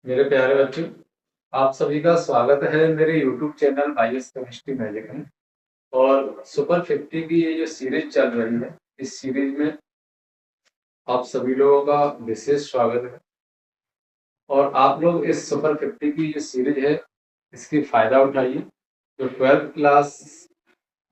मेरे प्यारे बच्चों, आप सभी का स्वागत है मेरे YouTube channel IS chemistry magic में। और सुपर 50 की ये जो सीरीज चल रही है, इस सीरीज में आप सभी लोगों का विशेष स्वागत है। और आप लोग इस सुपर 50 की जो सीरीज है, इसकी फायदा उठाइए। जो 12th क्लास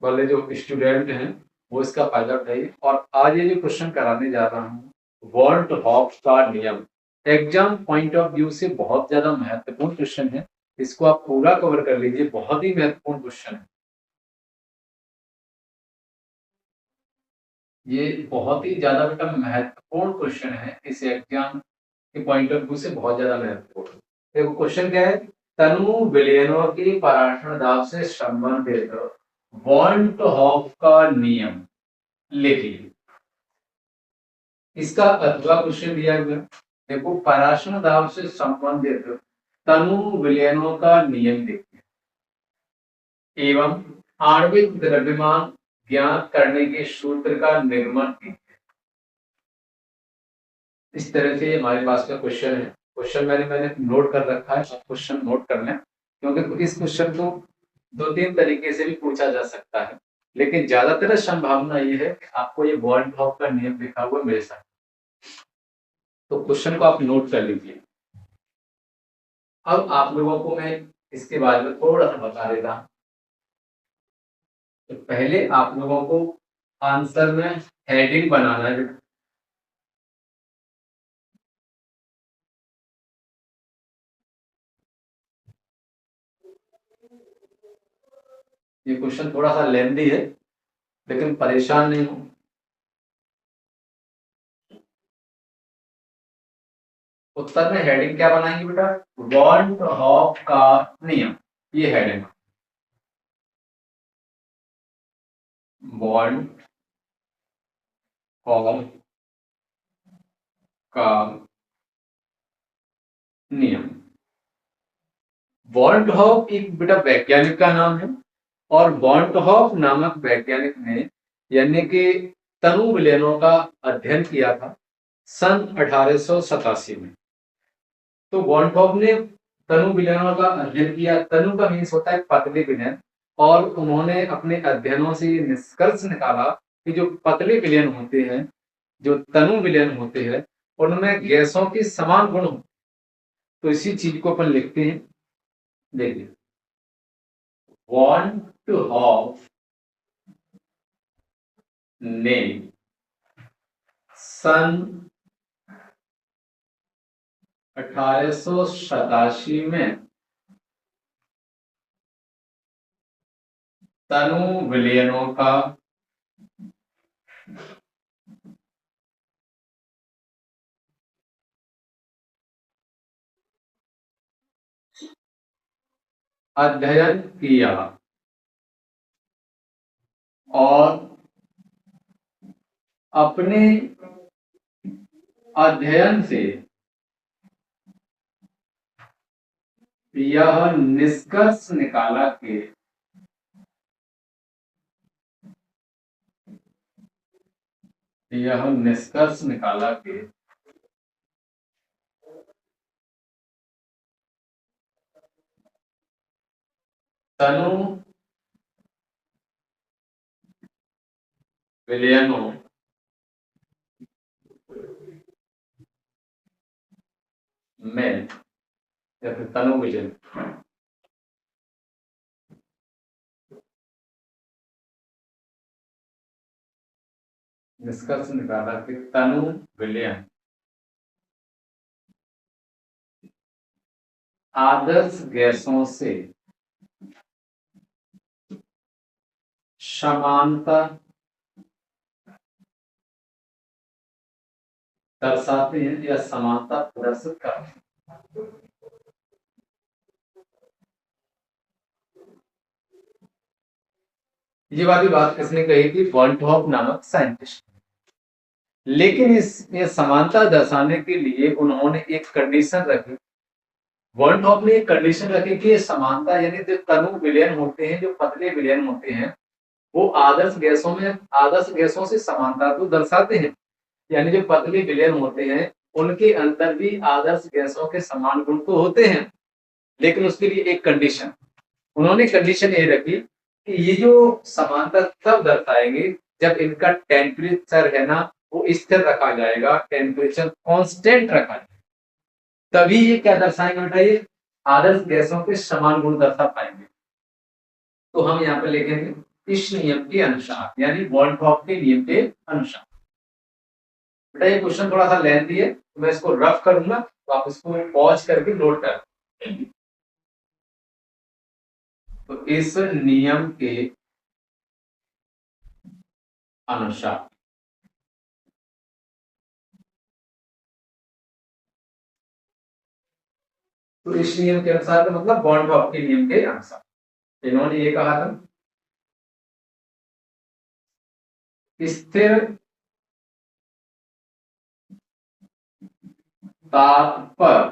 वाले जो स्टूडेंट हैं, वो इसका फायदा उठाइए। और आज ये जो क्वेश्चन कराने जा रहा हूँ, वॉल्ट हॉफ का नियम, एग्जाम पॉइंट ऑफ व्यू से बहुत ज्यादा महत्वपूर्ण क्वेश्चन है। इसको आप पूरा कवर कर लीजिए, बहुत ही महत्वपूर्ण क्वेश्चन है। ये बहुत ही ज्यादा बेटा महत्वपूर्ण क्वेश्चन है, इस एग्जाम के पॉइंट ऑफ व्यू से बहुत ज्यादा महत्वपूर्ण। देखो क्वेश्चन क्या है, तनु विलयनों की पराशर दाब से संबंधित वॉल्ट हॉफ का नियम लिखिए। इसका अगला क्वेश्चन दिया गया, देखो पराशर दाब से संबंधित तनु विलयनों का नियम देखिए एवं आणविक द्रव्यमान ज्ञात करने के सूत्र का निर्माण कीजिए। इस तरह से हमारे पास का क्वेश्चन है। क्वेश्चन मैंने नोट कर रखा है, आप क्वेश्चन नोट कर लें, क्योंकि इस क्वेश्चन को दो तीन तरीके से भी पूछा जा सकता है, लेकिन ज्यादातर संभावना ये है कि आपको ये वॉल्ट हॉफ का नियम लिखा हुआ मिल सकता है। तो क्वेश्चन को आप नोट कर लीजिए। अब आप लोगों को मैं इसके बारे में थोड़ा सा बता देता हूँ। तो पहले आप लोगों को आंसर में हेडिंग बनाना है। ये क्वेश्चन थोड़ा सा लेंदी है, लेकिन परेशान नहीं हो। उत्तर में हेडिंग क्या बनाएंगे बेटा, वॉल्ट हॉफ का नियम, ये हेडिंग। वॉल्ट हॉफ का नियम। वॉल्ट हॉफ एक बेटा वैज्ञानिक का नाम है, और वॉल्ट हॉफ नामक वैज्ञानिक ने यानी कि तनु विलयनों का अध्ययन किया था सन 1887 में। तो वॉल्ट हॉफ ने तनु विलयनों का अध्ययन किया। तनु का मीन्स होता है पतले विलयन, और उन्होंने अपने अध्ययनों से ये निष्कर्ष निकाला कि जो पतले विलयन होते हैं, जो तनु विलयन होते हैं, उनमें गैसों की समान गुण होते। तो इसी चीज को अपन लिखते हैं, देखिए वॉल्ट हॉफ ने सन 1887 में तनु विलयनों का अध्ययन किया और अपने अध्ययन से यह निष्कर्ष निकाला कि तनु विलयनों में या फिर तनु विलयन निष्कर्ष निकाला कि तनु विलयन आदर्श गैसों से समानता दर्शाते हैं या समानता प्रदर्शित करते हैं। ये वाली बात किसने कही थी, वॉल्ट हॉफ नामक साइंटिस्ट। लेकिन ये समानता दर्शाने के लिए उन्होंने एक कंडीशन रखी। वॉल्ट हॉफ ने एक कंडीशन रखी कि समानता यानी जो तनु विलयन होते हैं, जो पतले विलयन होते हैं, वो आदर्श गैसों से समानता को दर्शाते हैं। यानी जो पतले विलयन होते हैं उनके अंदर भी आदर्श गैसों के समान गुण तो होते हैं, लेकिन उसके लिए एक कंडीशन, उन्होंने कंडीशन ये रखी कि ये जो समानता तब दर्शाएंगे जब इनका टेम्परेचर है ना वो स्थिर रखा जाएगा, टेम्परेचर कांस्टेंट रखा जाएगा, तभी ये क्या दर्शाएंगे बेटा, ये आदर्श गैसों के समान गुण दर्शा पाएंगे। तो हम यहाँ पे लिखेंगे इस नियम के अनुसार, यानी वॉल्ट्रॉप के नियम के अनुसार। बेटा ये क्वेश्चन थोड़ा सा लेंथी है, तो मैं इसको रफ करूंगा, तो आप इसको पॉज करके नोट कर। तो इस नियम के अनुसार, तो इस नियम के अनुसार का मतलब बॉन्ड के नियम के अनुसार इन्होंने ये कहा था, स्थिर ताप पर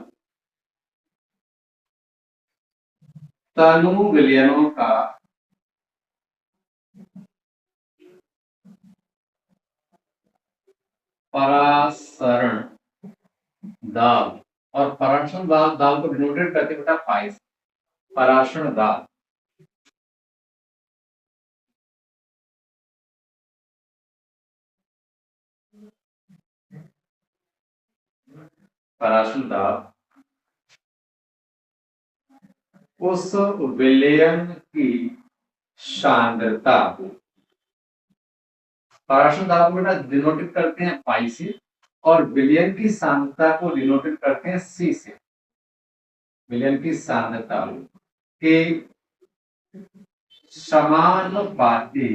तनु विलयनों का परासरण दाब, और परासरण दाब को डिनोटेड करते बेटा पाई से, परासरण दाब, परासरण दाब उस विलयन की सांद्रता को, परासरण दाब को बेटा डिनोटेड करते हैं पाई से, और विलयन की सांद्रता को डिनोटेड करते हैं सी से, विलयन की सांद्रता के समानुपाती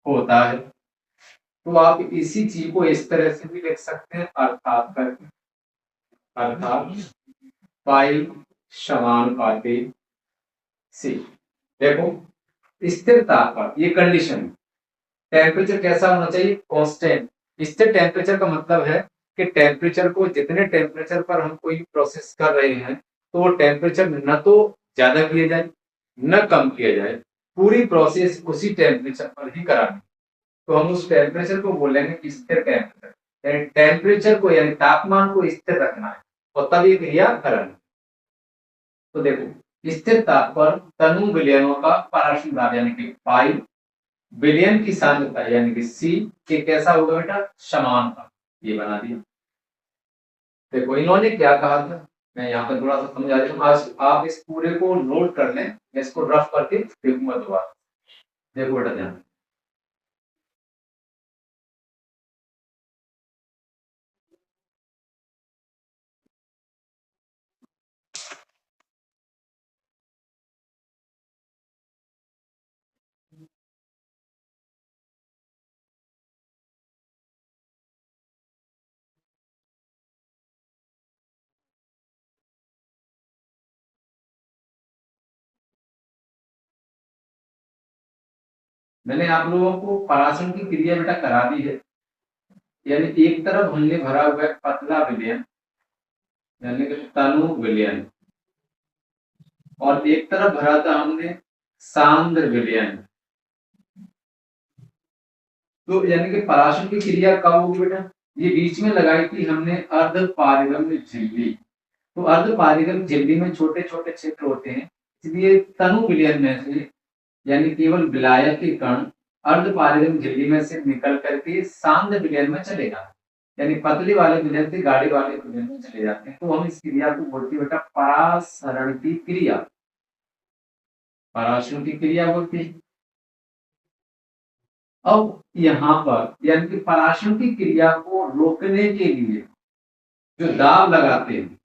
होता है। तो आप इसी चीज को इस तरह से भी लिख सकते हैं, अर्थात करके, अर्थात पाई समानुपाती सी। देखो स्थिर ताप पर ये कंडीशन, टेम्परेचर कैसा होना चाहिए, कांस्टेंट। स्थिर टेम्परेचर का मतलब है कि टेम्परेचर को, जितने टेम्परेचर पर हम कोई प्रोसेस कर रहे हैं, तो वो टेम्परेचर न तो ज्यादा किया जाए न कम किया जाए, पूरी प्रोसेस उसी टेम्परेचर पर ही करानी। तो हम उस टेम्परेचर को बोलेंगे स्थिर टेम्परेचर, यानी टेम्परेचर को यानी तापमान को स्थिर रखना है और तब ये क्रिया करनी। तो देखो स्थिर ताप पर तनु विलयनों का पराशर दाब यानी कि पाई, विलयन की सांद्रता यानी कि सी के कैसा होगा बेटा, समान था, ये बना दिया। देखो इन्होंने क्या कहा था, मैं यहाँ पर थोड़ा सा समझा देता हूँ, आज आप इस पूरे को नोट कर लें, मैं इसको रफ करके देखूंगा दोबारा। देखो बेटा ध्यान, मैंने आप लोगों को पराशर की क्रिया बेटा करा दी है, यानी एक तरफ हमने भरा हुआ है पतला विलयन यानी कि तनु विलयन, और एक तरफ भरा था हमने सांद्र विलयन। तो यानी कि पराशर की क्रिया कब होगी बेटा, ये बीच में लगाई थी हमने अर्ध पारगम्य झिल्ली। तो अर्ध पारगम्य झिल्ली में छोटे छोटे क्षेत्र होते हैं, इसलिए तनु विलयन में से यानी केवल विलायक के कण अर्ध पारगम्य झिल्ली में से निकल करके सांद्र विलयन में चले जाते हैं, यानी पतले वाले विलयन से गाढ़े वाले विलयन में चले जाते हैं। तो हम इस क्रिया को बोलते हैं बेटा परासरण की क्रिया, पराशरण की क्रिया बोलते हैं। अब यहाँ पर यानी कि पराशरण की क्रिया को रोकने के लिए जो दाब लगाते हैं,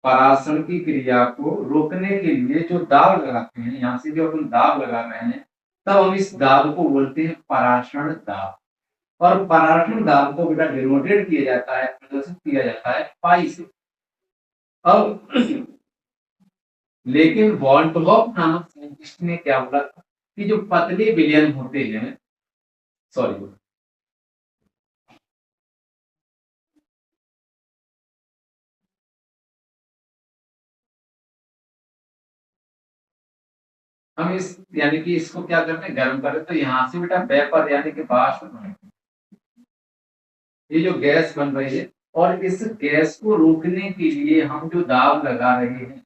पराशरण की क्रिया को रोकने के लिए जो दाब लगाते हैं, यहाँ से जो अपन दाब लगा रहे हैं, तब हम इस दाब को बोलते हैं पराशरण दाब। और पराशरण दाब को बेटा डिनोटेड किया जाता है, प्रदर्शित किया जाता है पाई से। अब लेकिन वॉल्टलॉफ नामक साइंटिस्ट ने क्या बोला कि जो पतले विलयन होते हैं, सॉरी हम इस यानी कि इसको क्या करते हैं, गर्म करें, तो यहाँ से बेटा वेपर यानी कि वाष्प, ये जो गैस बन रही है, और इस गैस को रोकने के लिए हम जो दाब लगा रहे हैं,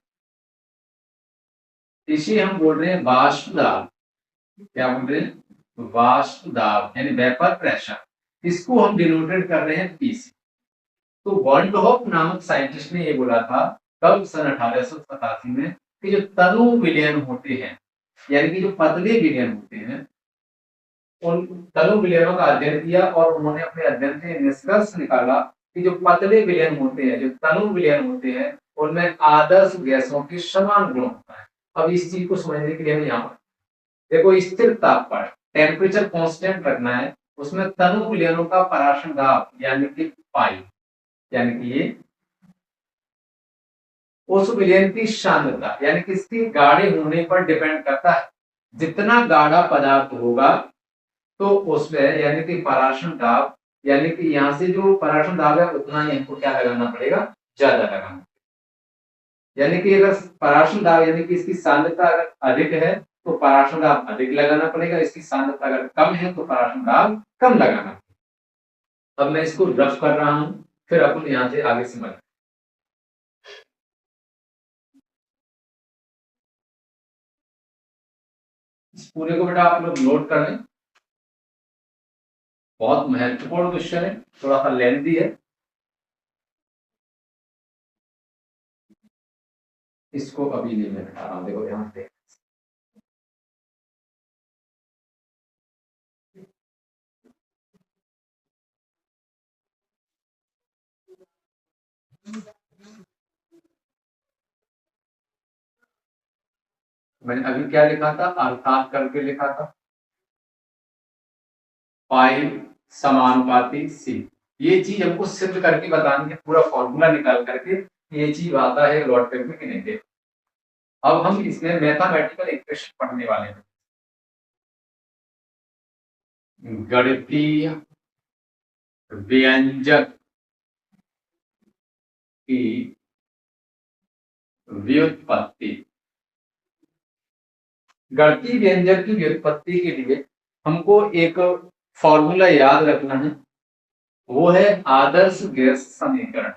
इसे हम बोल रहे हैं वाष्प दाब। क्या बोल रहे हैं, वाष्प दाब यानी वेपर प्रेशर। इसको हम डिनोटेड कर रहे हैं पीसी। तो वॉन डॉप नामक साइंटिस्ट ने ये बोला था कब, सन 1887 में, कि जो तनु विलयन होते हैं, यानी कि जो पतले विलयन होते हैं, उन तनु विलयनों का अध्ययन किया और उन्होंने अपने अध्ययन से निष्कर्ष निकाला कि जो पतले विलयन होते हैं, जो तनु विलयन होते हैं, उनमें आदर्श गैसों के समान गुण होता है। अब इस चीज को समझने के लिए हम यहाँ पर देखो, स्थिर ताप पर टेम्परेचर कांस्टेंट रखना है, उसमें तनु विलयनों का पराशर दाब यानी कि पाई, यानी कि ये उस विलयन की सांद्रता यानी कि इसकी गाढ़े होने पर डिपेंड करता है। जितना गाढ़ा पदार्थ होगा तो उसमें यानी कि पराशर दाब, यानी कि यहाँ से जो पराशर दाब है उतना ही हमको क्या लगाना पड़ेगा, ज्यादा लगाना। यानी कि अगर पराशर दाब यानी कि इसकी सांद्रता अगर अधिक है तो पराशर दाब अधिक लगाना पड़ेगा, इसकी सांद्रता अगर कम है तो पराशर दाब कम लगाना पड़ेगा। अब मैं इसको रफ कर रहा हूं, फिर अपन यहाँ से आगे समझ। इस पूरे को बेटा आप लोग नोट कर लें, बहुत महत्वपूर्ण क्वेश्चन है, थोड़ा सा लेंथी है। इसको अभी नहीं मैं बता रहा हूं, देखो ध्यान से। मैंने अभी क्या लिखा था, अर्थात करके लिखा था, पाई समानुपाती सी। ये चीज हमको सिद्ध करके बतानी है, पूरा फॉर्मूला निकाल करके ये चीज आता है लॉट करके कि नहीं दे। अब हम इसमें मैथमेटिकल इक्वेशन पढ़ने वाले हैं, गणितीय व्यंजक की व्युत्पत्ति। गणितीय व्यंजक की व्युत्पत्ति के लिए हमको एक फॉर्मूला याद रखना है, वो है आदर्श गैस समीकरण।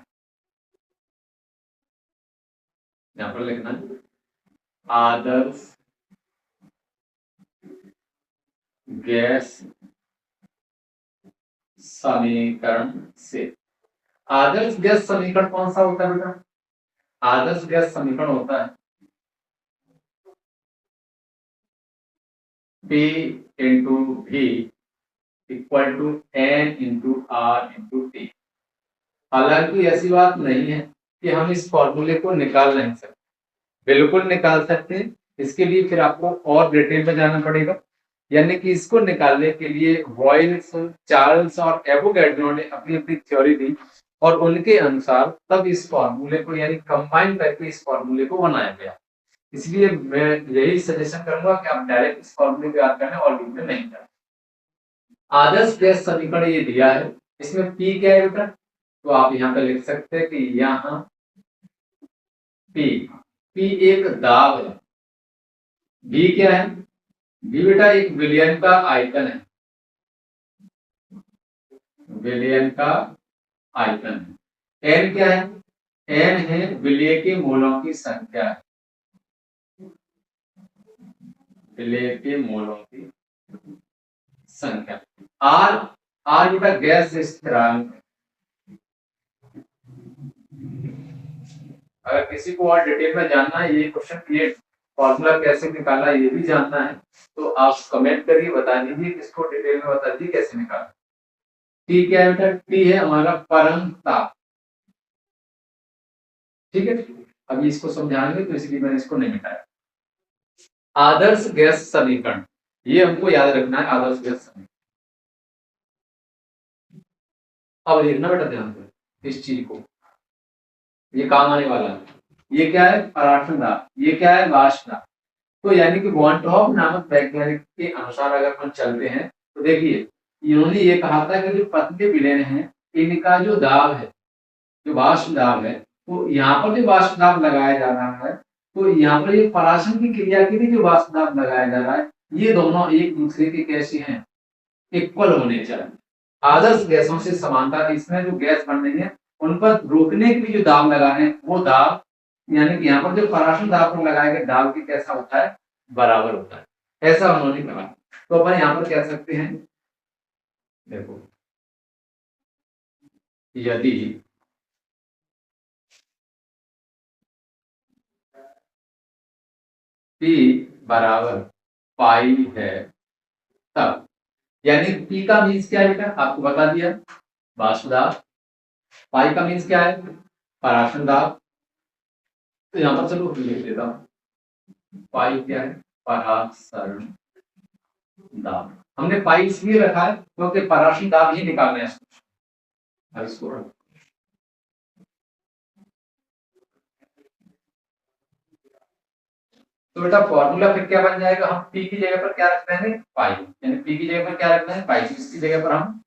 यहां पर लिखना है आदर्श गैस समीकरण से। आदर्श गैस समीकरण कौन सा होता है बेटा, आदर्श गैस समीकरण होता है P into V equal to N into R into T। हालांकि ऐसी बात नहीं है कि हम इस फॉर्मूले को निकाल नहीं सकते, बिल्कुल निकाल सकते हैं। इसके लिए फिर आपको और डिटेल में जाना पड़ेगा, यानी कि इसको निकालने के लिए बॉयल्स, चार्ल्स और एवोगैड्रो ने अपनी अपनी थ्योरी दी और उनके अनुसार तब इस फॉर्मूले को यानी कंबाइन करके इस फॉर्मूले को बनाया गया। इसलिए मैं यही सजेशन करूंगा कि आप डायरेक्ट इस फॉर्मूले को याद करना और लिखना नहीं करना। आदर्श गैस समीकरण ये दिया है, इसमें पी क्या है बेटा, तो आप यहाँ पे लिख सकते हैं कि यहाँ पी, पी एक दाब है, बी क्या है, बी बेटा एक विलयन का आयतन है, विलयन का आयतन है। एन क्या है, एन है विलय के मोलों की संख्या है, विलय के मोलों की संख्या। आर, आर बेटा गैस स्थिरांक। अगर किसी को और डिटेल में जानना है, ये क्वेश्चन ये फॉर्मूला कैसे निकाला ये भी जानना है, तो आप कमेंट करिए, बता दीजिए, किसको डिटेल में बता दीजिए कैसे निकाला। टी क्या है बेटा, टी है हमारा परम ताप, ठीक है। अभी इसको समझाएंगे तो इसलिए मैंने इसको नहीं मिटाया। आदर्श गैस समीकरण ये हमको याद रखना है, आदर्श गैस समीकरण। अब देखना बेटा ध्यान से इस चीज को, ये काम आने वाला है। ये क्या है, पराशर दाब, ये क्या है, वाष्प दाब। तो यानी कि वॉन्टहॉफ नामक वैज्ञानिक के अनुसार अगर हम चलते हैं तो देखिए, इन्होंने ये कहा था कि जो पतले विलयन हैं इनका जो दाब है, जो वाष्प दाब है, तो यहाँ पर जो वाष्प दाब लगाया जा रहा है तो यहाँ पर ये पराशर की क्रिया के लिए जो वाष्प दाब लगाया जा रहा है, ये दोनों एक दूसरे के कैसे हैं, इक्वल होने चाहिए। आदर्श गैसों से समानता, इसमें जो गैस बन रही है उन पर रोकने के लिए जो दाब लगा है वो दाब, यानी कि यहाँ पर जो पराशर दाब पर लगाया गया दाब की कैसा होता है, बराबर होता है, ऐसा उन्होंने कहा। तो अपन यहाँ पर कह सकते हैं, देखो यदि P बराबर पाई है तब, यानी P का मीन्स क्या है बेटा, आपको बता दिया, वाष्प दाब। पाई का मीन्स क्या है, पराशर दाब। तो यहाँ पर चलो लिख देता हूँ, पाई क्या है, पराशर दाब। हमने पाई इसलिए रखा है क्योंकि पराशर दाब ही निकालना है अब इसको। तो बेटा फॉर्मूला फिर क्या बन जाएगा, हम पी की जगह पर क्या रख देंगे, पाई, यानी पी की जगह पर क्या रखना है, पाई, इसकी जगह पर हम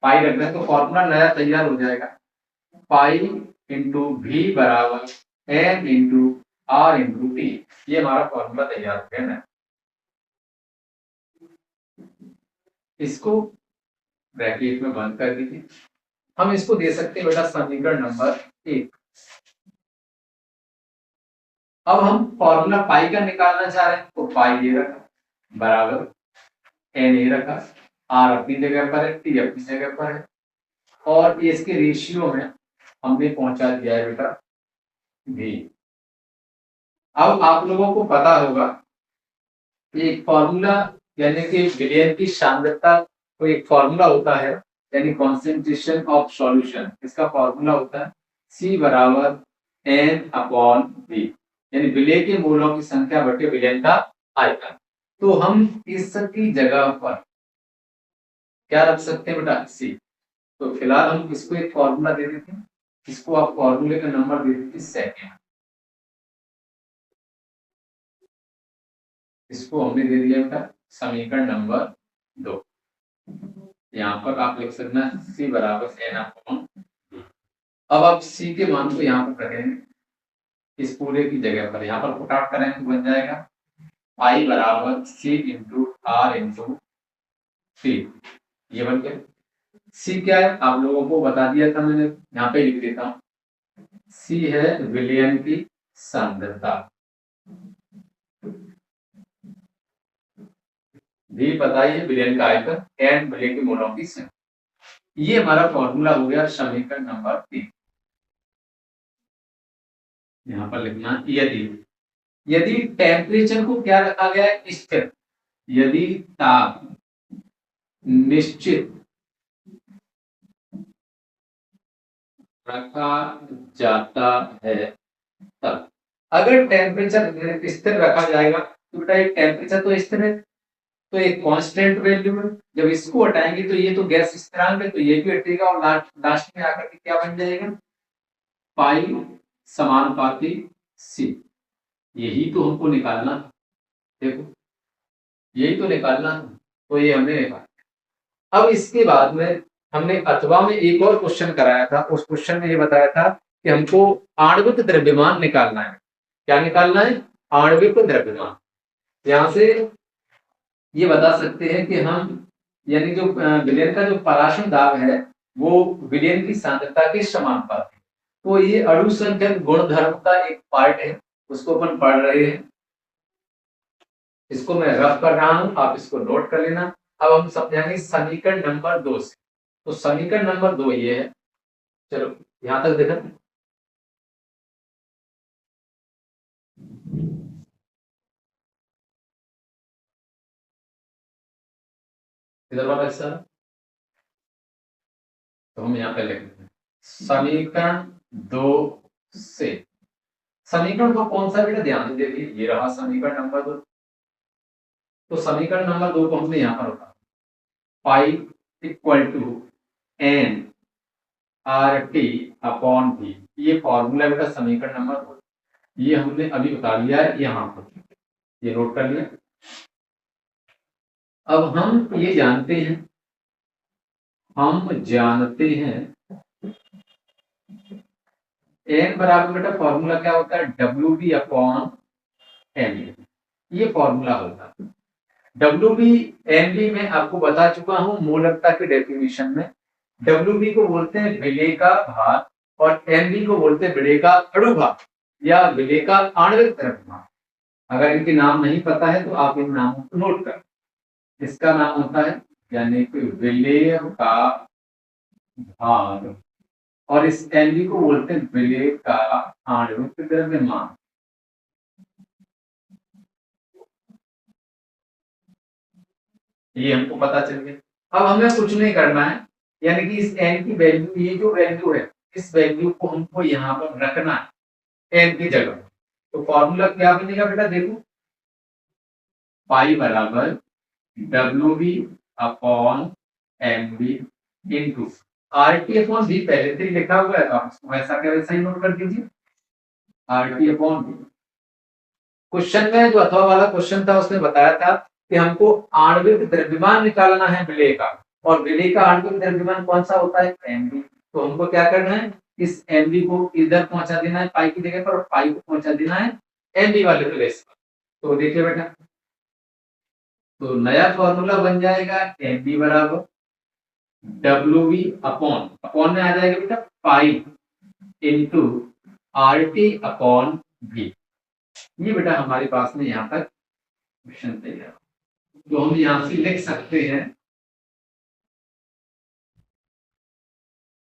पाई रख दें, तो फॉर्मूला नया तैयार हो जाएगा, पाई इंटू भी बराबर N into R into T. ये हमारा फॉर्मूला तैयार हो गया ना। इसको ब्रैकेट में बंद कर दीजिए। हम इसको दे सकते हैं बेटा समीकरण नंबर 1। अब हम फॉर्मूला पाई का निकालना चाह रहे हैं, तो पाई ये रखा बराबर एन ये रखा, आर अपनी जगह पर है, टी अपनी जगह पर है, और इसके रेशियो में हमने पहुंचा दिया है बेटा भी। अब आप लोगों को पता होगा एक फॉर्मूला, यानी कि विलयन की सांद्रता को एक फॉर्मूला होता है, यानी कॉन्सेंट्रेशन ऑफ सॉल्यूशन, इसका फॉर्मूला होता है C बराबर N अपॉन V, यानी विलय के मोलों की संख्या बटे विलयन का आयतन। तो हम इसकी जगह पर क्या रख सकते हैं बेटा, C। तो फिलहाल हम इसको एक फॉर्मूला दे देते हैं, इसको आप फॉर्मूले का नंबर दे दीजिए सेकेंड, इसको हमने दे दिया बेटा समीकरण नंबर 2। यहाँ पर आप लिख सकते हैं C बराबर एन अपॉन। अब आप C के मान को यहाँ पर रखेंगे इस पूरे की जगह पर, यहाँ पर पुट आउट करेंगे तो बन जाएगा I बराबर C into R into T. ये बन गया। C क्या है आप लोगों को बता दिया था मैंने, यहाँ पे लिख देता हूँ, C है विलयन की सांद्रता, भी पता है विलयन का आयतन, एन विलय के मोलों की संख्या। ये हमारा फॉर्मूला हो गया समीकरण नंबर 3। यहाँ पर लिखना यदि, यदि टेम्परेचर को क्या रखा गया है, स्थिर, यदि ताप निश्चित रखा जाता है तब, अगर टेम्परेचर स्थिर रखा जाएगा तो बेटा एक टेम्परेचर तो स्थिर है, तो एक कांस्टेंट वैल्यू है, जब इसको हटाएंगे तो ये तो गैस स्थिरांक है, तो ये भी हटेगा और लास्ट में आकर के क्या बन जाएगा, पाई समानुपाती C। यही तो हमको निकालना, देखो यही तो निकालना, तो ये हमने निकाला। अब इसके बाद में हमने अथवा में एक और क्वेश्चन कराया था, उस क्वेश्चन में ये बताया था कि हमको आणविक द्रव्यमान निकालना है। क्या निकालना है, आणविक द्रव्यमान। यहां से ये बता सकते हैं कि हम, यानी जो विलयन का जो पराशर दाब है वो विलयन की सांद्रता के समानुपाती है। तो ये अणु संख्यक गुणधर्म का एक पार्ट है, उसको अपन पढ़ रहे हैं, इसको मैं रफ कर रहा हूं, आप इसको नोट कर लेना। अब हम समझाएंगे समीकरण नंबर 2 से। तो समीकरण नंबर 2 ये है, चलो यहां तक देखा, इधर वाला हिस्सा, तो हम यहाँ पे लिखते हैं समीकरण 2 से। समीकरण 2 कौन सा बेटा, ध्यान से देखिए, ये रहा समीकरण नंबर 2। तो समीकरण नंबर 2 को हमने यहाँ पर रखा, P equal to N R T upon V, ये फॉर्मूला बेटा समीकरण नंबर 2, ये हमने अभी बता दिया है यहाँ पर, ये नोट कर लिया। अब हम ये जानते हैं, हम जानते हैं एन बराबर बेटा फॉर्मूला क्या होता है, डब्ल्यू बी अपॉन MB, ये फॉर्मूला होता है। WB MB में आपको बता चुका हूं मोलकता के डेफिनेशन में। WB को बोलते हैं विलेय का भार और MB को बोलते हैं विलेय का अणुभार या विलेय का आणविक द्रव्यमान। अगर इनके नाम नहीं पता है तो आप इन नामों को नोट कर। इसका नाम होता है यानी कि विलेय का भार और इस MB को बोलते हैं विलेय का आणविक द्रव्यमान। ये हमको पता चल गया। अब हमें कुछ नहीं करना है, यानी कि इस n की वैल्यू, ये जो वैल्यू है इस वैल्यू को हमको यहाँ पर रखना है n की जगह। तो फॉर्मूला क्या बनेगा बेटा, देखो पाई बराबर WB upon MB into RT upon V, पहले से ही लिखा हुआ है आप इसको वैसा क्या वैसा ही नोट कर दीजिए। RT अपॉन V, क्वेश्चन में जो अथवा वाला क्वेश्चन था उसने बताया था कि हमको आणविक द्रव्यमान निकालना है विलेय का, और विलेय का आणविक द्रव्यमान कौन सा होता है, MB। तो हमको क्या करना है, इस MB को इधर पहुंचा देना है पाई की जगह पर, और पाई को पहुंचा देना है MB वाले प्लेस पर। तो देखिए बेटा, तो नया फॉर्मूला बन जाएगा MB बराबर WB अपॉन में आ जाएगा बेटा pi into RT upon V। ये बेटा हमारे पास में यहाँ तक क्वेश्चन तैयार, तो हम यहां से लिख सकते हैं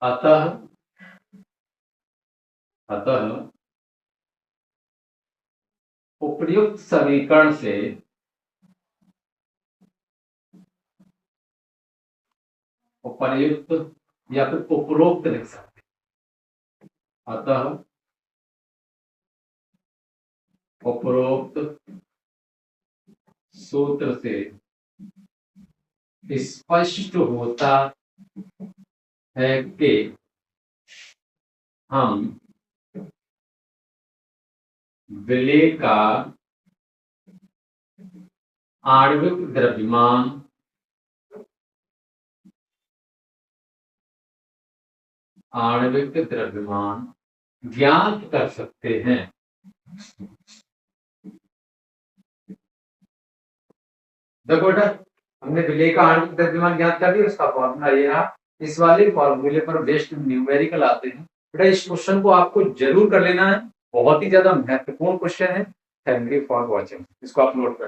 अतः उपर्युक्त समीकरण से उपर्युक्त या फिर उपरोक्त लिख सकते हैं। अतः उपरोक्त सूत्र से स्पष्ट होता है कि हम विलेय का आणविक द्रव्यमान ज्ञात कर सकते हैं। देखो बेटा, हमने विलेय का आणविक द्रव्यमान ज्ञात कर दिया, उसका फॉर्मूला ये रहा। इस वाले फॉर्मूले पर बेस्ड न्यूमेरिकल आते हैं बेटा, इस क्वेश्चन को आपको जरूर कर लेना है, बहुत ही ज्यादा महत्वपूर्ण क्वेश्चन है। थैंक यू फॉर वॉचिंग, इसको आप नोट कर